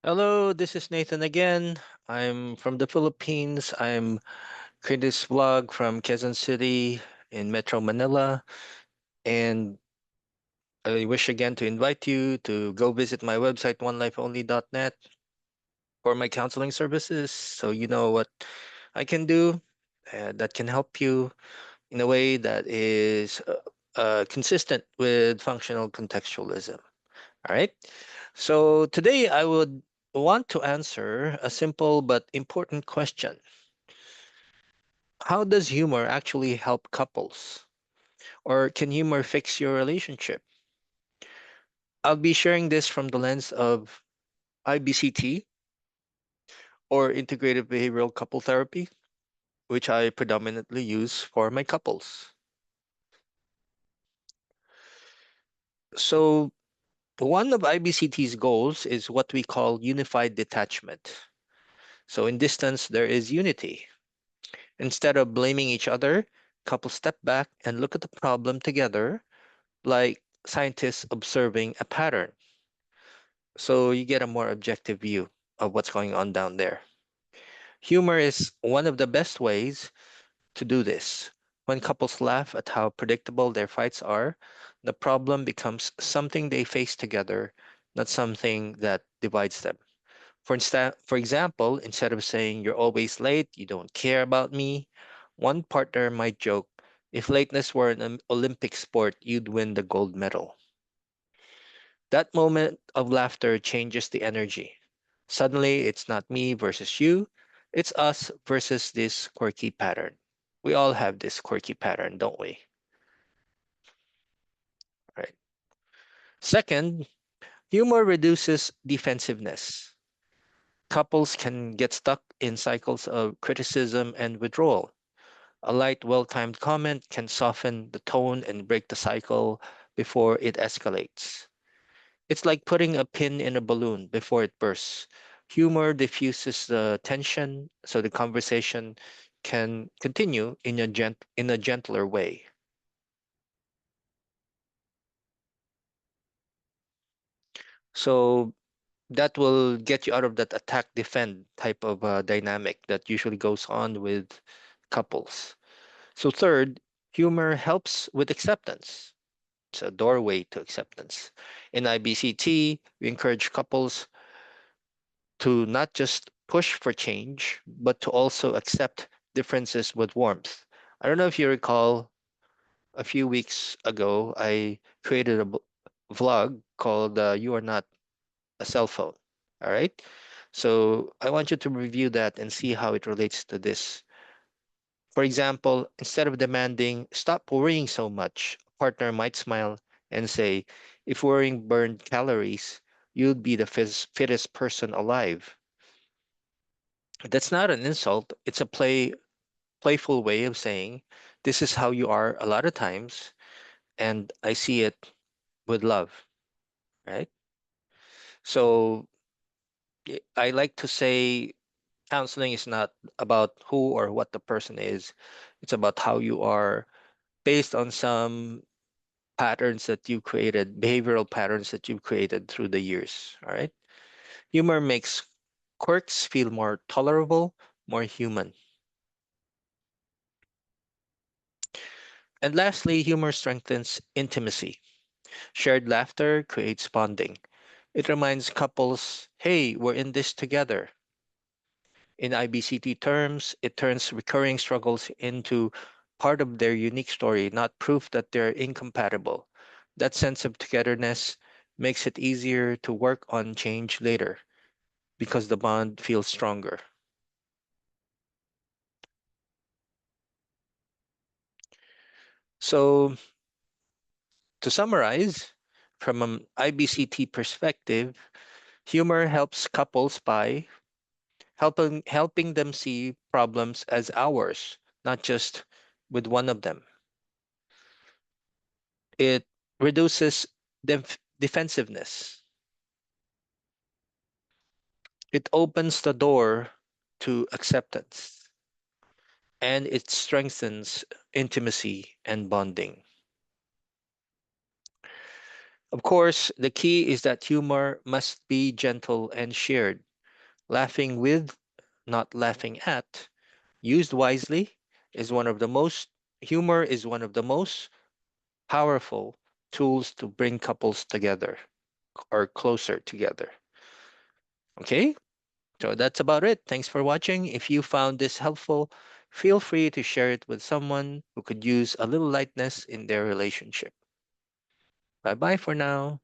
Hello, this is Nathan again. I'm from the Philippines. I'm creating this vlog from Quezon City in Metro Manila. And I wish again to invite you to go visit my website, onelifeonly.net, for my counseling services. So you know what I can do that can help you in a way that is consistent with functional contextualism. All right. So today I would want to answer a simple but important question. How does humor actually help couples? Or can humor fix your relationship? I'll be sharing this from the lens of IBCT, or Integrative Behavioral Couple Therapy, which I predominantly use for my couples. So, one of IBCT's goals is what we call unified detachment. So, in distance, there is unity. Instead of blaming each other, couples step back and look at the problem together, like scientists observing a pattern. So you get a more objective view of what's going on down there. Humor is one of the best ways to do this. When couples laugh at how predictable their fights are, the problem becomes something they face together, not something that divides them. For example, instead of saying you're always late, you don't care about me, one partner might joke, if lateness were an Olympic sport, you'd win the gold medal. That moment of laughter changes the energy. Suddenly, it's not me versus you, it's us versus this quirky pattern. We all have this quirky pattern, don't we? Right. Second, humor reduces defensiveness. Couples can get stuck in cycles of criticism and withdrawal. A light, well timed comment can soften the tone and break the cycle before it escalates. It's like putting a pin in a balloon before it bursts. Humor diffuses the tension so the conversation can continue in a gentler way. So that will get you out of that attack defend type of dynamic that usually goes on with couples. So third, humor helps with acceptance. It's a doorway to acceptance. In IBCT, we encourage couples to not just push for change, but to also accept differences with warmth. I don't know if you recall, a few weeks ago, I created a vlog called You Are Not a Cell Phone. All right. So I want you to review that and see how it relates to this. For example, instead of demanding, stop worrying so much, a partner might smile and say, if worrying burned calories, you'd be the fittest person alive. That's not an insult. It's a playful way of saying this is how you are a lot of times, and I see it with love, right? So I like to say counseling is not about who or what the person is. It's about how you are based on some patterns that you created, behavioral patterns that you've created through the years. All right. Humor makes quirks feel more tolerable, more human. And lastly, humor strengthens intimacy. Shared laughter creates bonding. It reminds couples, hey, we're in this together. In IBCT terms, it turns recurring struggles into part of their unique story, not proof that they're incompatible. That sense of togetherness makes it easier to work on change later because the bond feels stronger. So, to summarize, from an IBCT perspective, humor helps couples by helping them see problems as ours, not just with one of them. It reduces defensiveness. It opens the door to acceptance, and it strengthens intimacy and bonding. Of course, the key is that humor must be gentle and shared. Laughing with, not laughing at, used wisely is one of the most, humor is one of the most powerful tools to bring couples together or closer together. Okay? So that's about it. Thanks for watching. If you found this helpful, feel free to share it with someone who could use a little lightness in their relationship. Bye bye for now.